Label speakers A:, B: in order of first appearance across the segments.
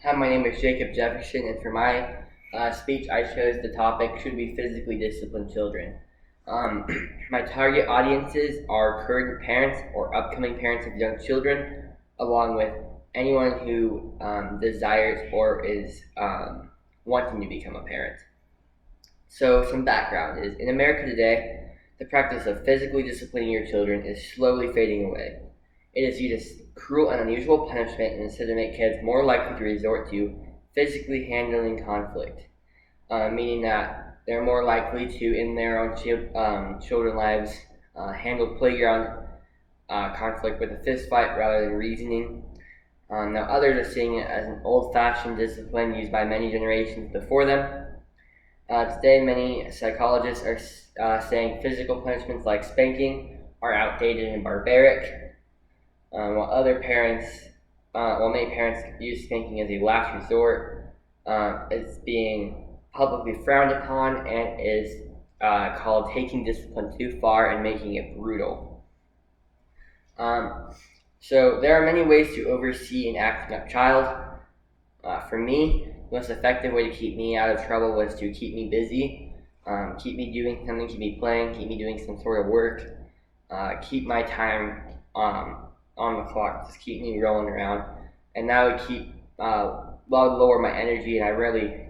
A: Hi, my name is Jacob Jefferson, and for my speech, I chose the topic Should We Physically Discipline Children? Um, my target audiences are current parents or upcoming parents of young children, along with anyone who desires or is wanting to become a parent. So, some background is in America today, the practice of physically disciplining your children is slowly fading away. It is viewed as cruel and unusual punishment and is said to make kids more likely to resort to physically handling conflict, meaning that they're more likely to, in their own children's lives, handle playground conflict with a fist fight rather than reasoning. Now, others are seeing it as an old fashioned discipline used by many generations before them. Today, many psychologists are saying physical punishments like spanking are outdated and barbaric, while many parents use spanking as a last resort. It's being publicly frowned upon and is called taking discipline too far and making it brutal. So there are many ways to oversee an acting up child. For me, the most effective way to keep me out of trouble was to keep me busy, keep me doing something, keep me playing, keep me doing some sort of work, keep my time on the clock, just keep me rolling around, and that would lower my energy, and I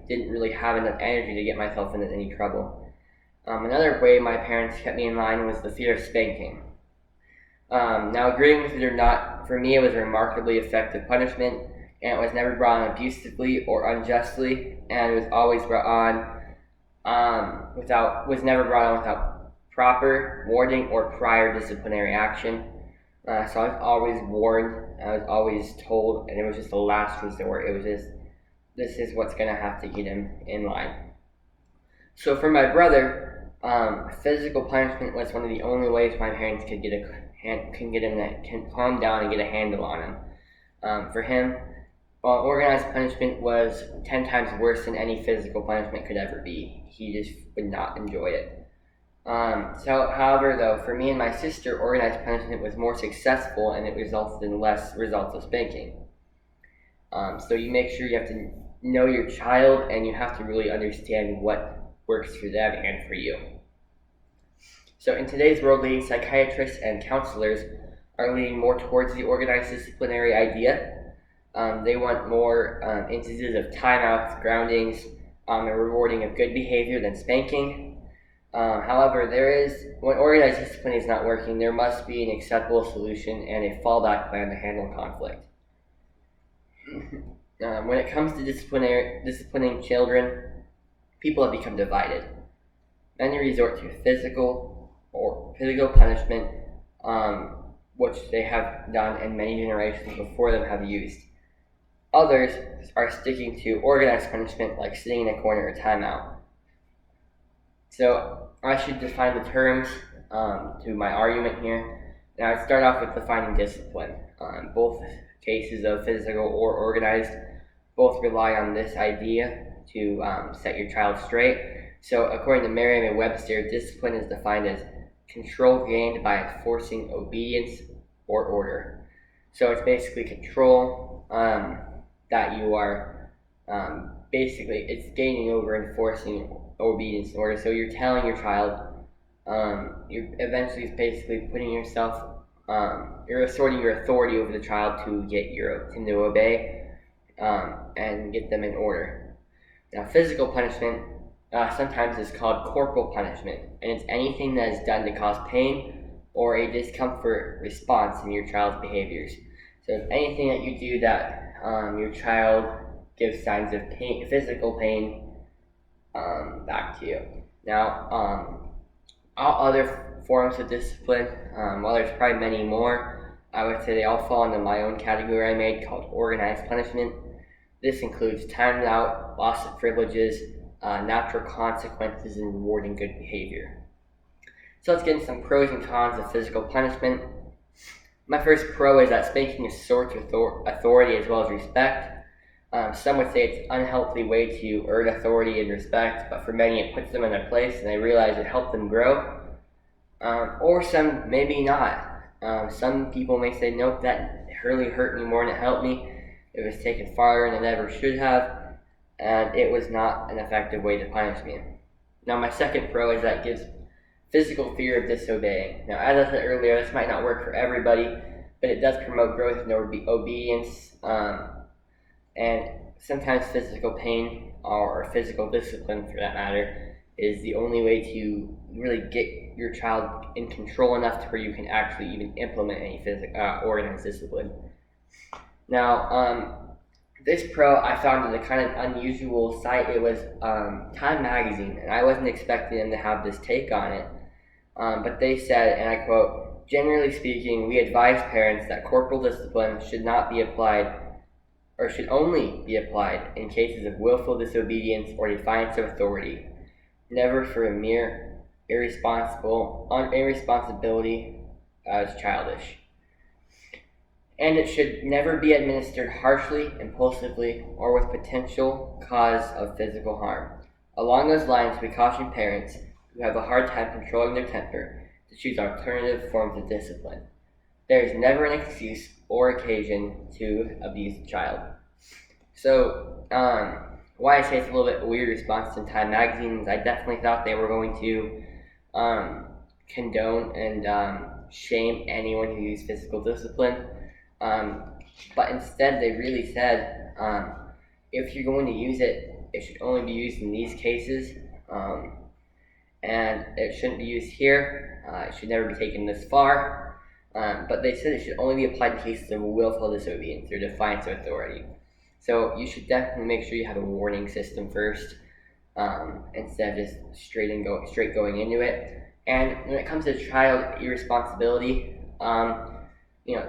A: didn't really have enough energy to get myself into any trouble. Another way my parents kept me in line was the fear of spanking. Now, agreeing with it or not, for me it was a remarkably effective punishment, and it was never brought on abusively or unjustly, and it was always brought on was never brought on without proper warning or prior disciplinary action. So I was always warned, I was always told, and it was just a last resort. It was just, this is what's going to have to get him in line. So for my brother, physical punishment was one of the only ways my parents could can calm down and get a handle on him. For him, organized punishment was 10 times worse than any physical punishment could ever be. He just would not enjoy it. However, though, for me and my sister, organized punishment was more successful and it resulted in less results of spanking. So you make sure you have to know your child and you have to really understand what works for them and for you. So in today's world, leading psychiatrists and counselors are leaning more towards the organized disciplinary idea. They want more instances of timeouts, groundings, and rewarding of good behavior than spanking. However, when organized discipline is not working, there must be an acceptable solution and a fallback plan to handle conflict. When it comes to disciplining children, people have become divided. Many resort to physical punishment, which they have done and many generations before them have used. Others are sticking to organized punishment like sitting in a corner or timeout. So I should define the terms to my argument here. Now I'd start off with defining discipline. Both cases of physical or organized both rely on this idea to set your child straight. So according to Merriam-Webster, discipline is defined as control gained by enforcing obedience or order. So it's basically control that you are it's gaining over enforcing obedience and order. So you're telling your child, you're eventually basically putting yourself, you're asserting your authority over the child to get him to obey and get them in order. Now, physical punishment sometimes is called corporal punishment, and it's anything that is done to cause pain or a discomfort response in your child's behaviors. So if anything that you do that your child gives signs of pain, physical pain, back to you. Now, all other forms of discipline, while there's probably many more, I would say they all fall into my own category I made called organized punishment. This includes timed out, loss of privileges, natural consequences, and rewarding good behavior. So let's get into some pros and cons of physical punishment. My first pro is that spanking asserts authority as well as respect. Some would say it's an unhealthy way to earn authority and respect, but for many it puts them in their place and they realize it helped them grow. Or some maybe not. Some people may say, nope, that really hurt me more than it helped me. It was taken farther than it ever should have, and it was not an effective way to punish me. Now, my second pro is that it gives physical fear of disobeying. Now, as I said earlier, this might not work for everybody, but it does promote growth and obedience, and sometimes physical pain or physical discipline, for that matter, is the only way to really get your child in control enough to where you can actually even implement any organized discipline. Now, this pro I found is a kind of unusual site. It was Time Magazine, and I wasn't expecting them to have this take on it. But they said, and I quote, "Generally speaking, we advise parents that corporal discipline should not be applied, or should only be applied in cases of willful disobedience or defiance of authority, never for a mere irresponsibility as childish. And it should never be administered harshly, impulsively, or with potential cause of physical harm. Along those lines, we caution parents who have a hard time controlling their temper to choose alternative forms of discipline. There is never an excuse or occasion to abuse the child." So, why I say it's a little bit weird response to Time Magazine is I definitely thought they were going to condone and shame anyone who used physical discipline. But instead, they really said, if you're going to use it, it should only be used in these cases, and it shouldn't be used here. It should never be taken this far. But they said it should only be applied in cases of willful disobedience or defiance of authority. So you should definitely make sure you have a warning system first, instead of just straight going into it. And when it comes to child irresponsibility,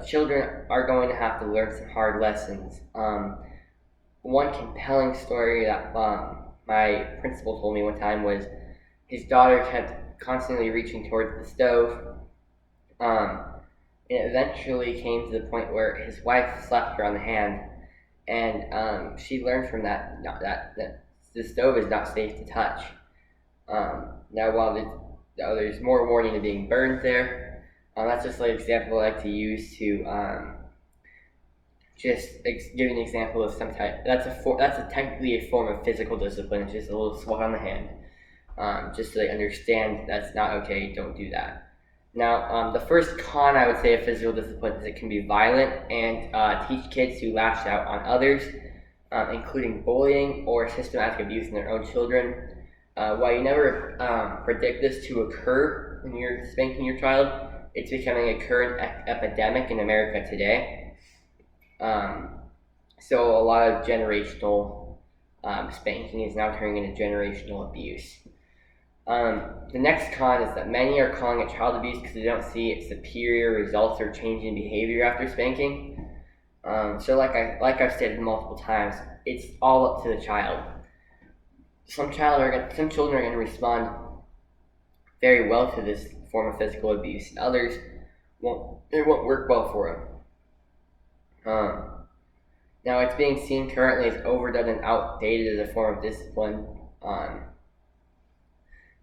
A: children are going to have to learn some hard lessons. One compelling story that my principal told me one time was his daughter kept constantly reaching towards the stove, and it eventually came to the point where his wife slapped her on the hand, and she learned from that the stove is not safe to touch. Now, while there's more warning of being burned there, that's just like an example I like to use to just give an example of some type. That's technically a form of physical discipline. It's just a little swat on the hand, just so they understand that's not okay. Don't do that. Now, the first con I would say of physical discipline is it can be violent and teach kids to lash out on others, including bullying or systematic abuse in their own children. While you never predict this to occur when you're spanking your child, it's becoming a current epidemic in America today. So a lot of generational spanking is now turning into generational abuse. The next con is that many are calling it child abuse because they don't see superior results or change in behavior after spanking. So like I've stated multiple times, it's all up to the child. Some children are going to respond very well to this form of physical abuse, and others won't work well for them. Now, it's being seen currently as overdone and outdated as a form of discipline,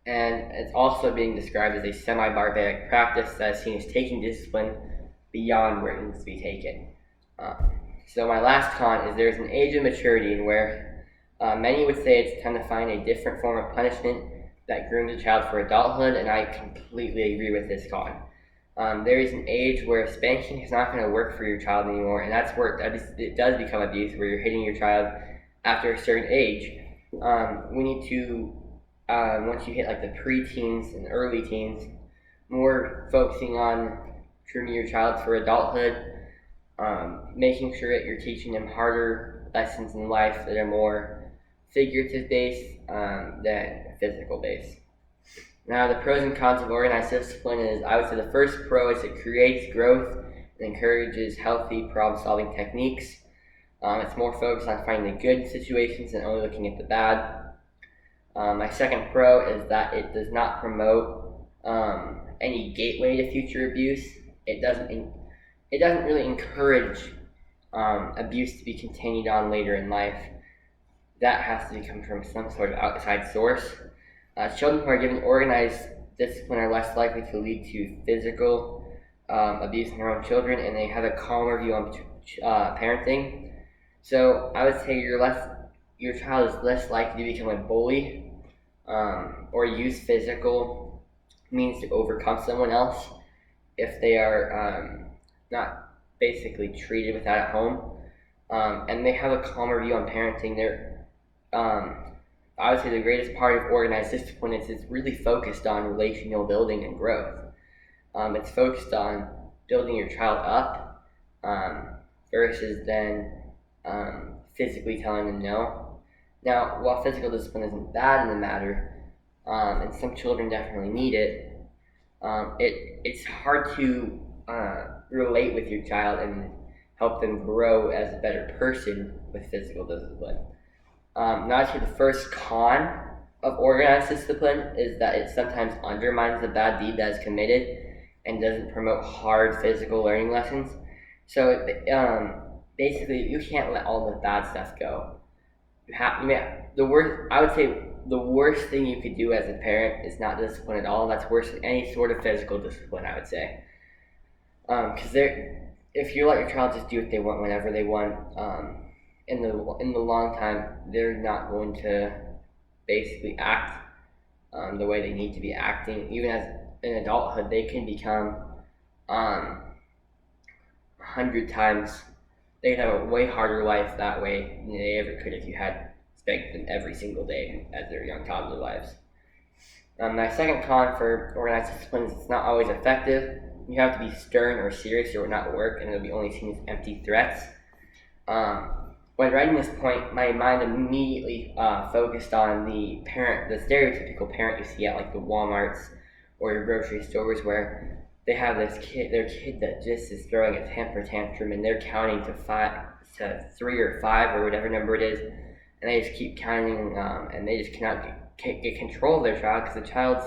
A: and it's also being described as a semi-barbaric practice that is seen as taking discipline beyond where it needs to be taken. So my last con is there's an age of maturity in where many would say it's time to find a different form of punishment that grooms a child for adulthood, and I completely agree with this con. There is an age where spanking is not going to work for your child anymore, and that's where it does become abuse, where you're hitting your child after a certain age. We need to, once you hit like the pre-teens and early teens, more focusing on grooming your child for adulthood, making sure that you're teaching them harder lessons in life that are more figurative based than physical based. Now, the pros and cons of organized discipline is, I would say the first pro is it creates growth and encourages healthy problem-solving techniques. It's more focused on finding the good situations and only looking at the bad. My second pro is that it does not promote any gateway to future abuse. It doesn't really encourage abuse to be continued on later in life. That has to come from some sort of outside source. Children who are given organized discipline are less likely to lead to physical abuse in their own children, and they have a calmer view on parenting. So I would say your child is less likely to become a bully, or use physical means to overcome someone else if they are not basically treated with that at home, and they have a calmer view on parenting. Um, I would say the greatest part of organized discipline is it's really focused on relational building and growth. It's focused on building your child up, um, versus then physically telling them no. Now, while physical discipline isn't bad in the matter, and some children definitely need it, it's hard to relate with your child and help them grow as a better person with physical discipline. Now, I'd say the first con of organized discipline is that it sometimes undermines the bad deed that is committed and doesn't promote hard physical learning lessons. So basically, you can't let all the bad stuff go. The worst. I would say the worst thing you could do as a parent is not discipline at all. That's worse than any sort of physical discipline, I would say. Because if you let your child just do what they want whenever they want, in the long time, they're not going to basically act the way they need to be acting. Even as in adulthood, they can become 100 times. They could have a way harder life that way than they ever could if you had spanked them every single day as their young toddler lives. My second con for organized discipline is it's not always effective. You have to be stern or serious or it will not work, and it'll be only seen as empty threats. When writing this point, my mind immediately focused on the stereotypical parent you see at like the Walmarts or your grocery stores, where they have their kid that just is throwing a temper tantrum, and they're counting to 3 or 5 or whatever number it is, and they just keep counting, and they just cannot get control of their child because the child's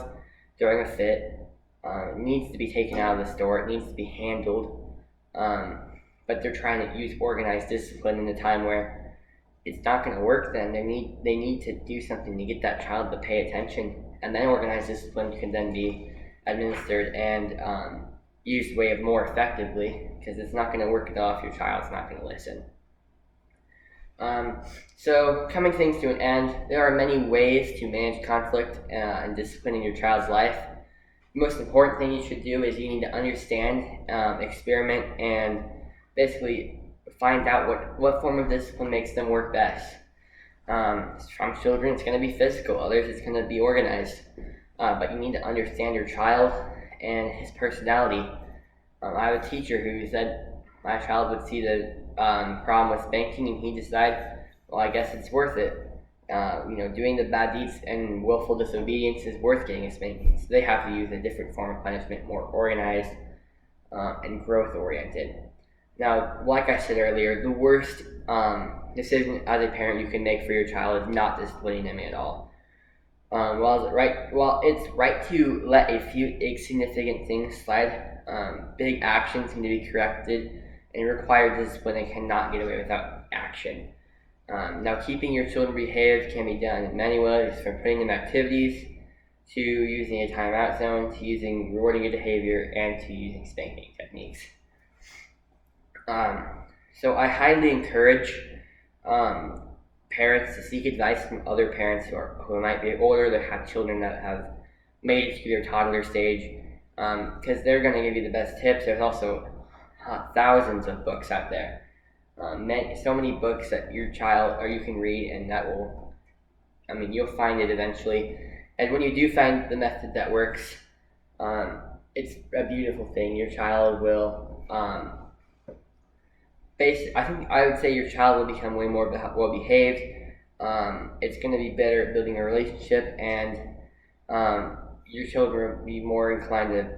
A: throwing a fit. It needs to be taken out of the store. It needs to be handled. But they're trying to use organized discipline in a time where it's not going to work. Then they need to do something to get that child to pay attention, and then organized discipline can then be administered and used way more effectively, because it's not going to work at all if your child's not going to listen. So coming things to an end, there are many ways to manage conflict and discipline in your child's life. The most important thing you should do is you need to understand, experiment, and basically find out what form of discipline makes them work best. Some children it's going to be physical, others it's going to be organized. But you need to understand your child and his personality. I have a teacher who said my child would see the problem with spanking, and he decided, well, I guess it's worth it. Doing the bad deeds and willful disobedience is worth getting a spanking. So they have to use a different form of punishment, more organized and growth-oriented. Now, like I said earlier, the worst decision as a parent you can make for your child is not disciplining them at all. While it's right to let a few insignificant things slide, big actions need to be corrected, and required discipline cannot get away without action. Now, keeping your children behaved can be done in many ways, from putting them activities, to using a timeout zone, to using rewarding good behavior, and to using spanking techniques. So I highly encourage parents to seek advice from other parents who might be older, that have children that have made it through their toddler stage, because they're going to give you the best tips. There's also thousands of books out there. So many books that your child or you can read, and you'll find it eventually. And when you do find the method that works, it's a beautiful thing. Your child will, I would say your child will become way more well behaved. It's going to be better at building a relationship, and your children will be more inclined to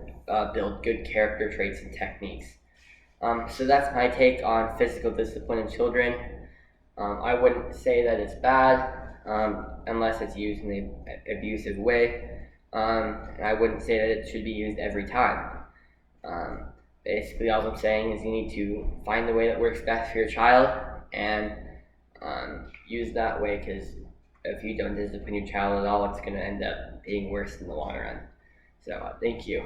A: build good character traits and techniques. So that's my take on physical discipline in children. I wouldn't say that it's bad unless it's used in an abusive way. And I wouldn't say that it should be used every time. Basically, all I'm saying is you need to find the way that works best for your child and use that way, because if you don't discipline your child at all, it's going to end up being worse in the long run. So thank you.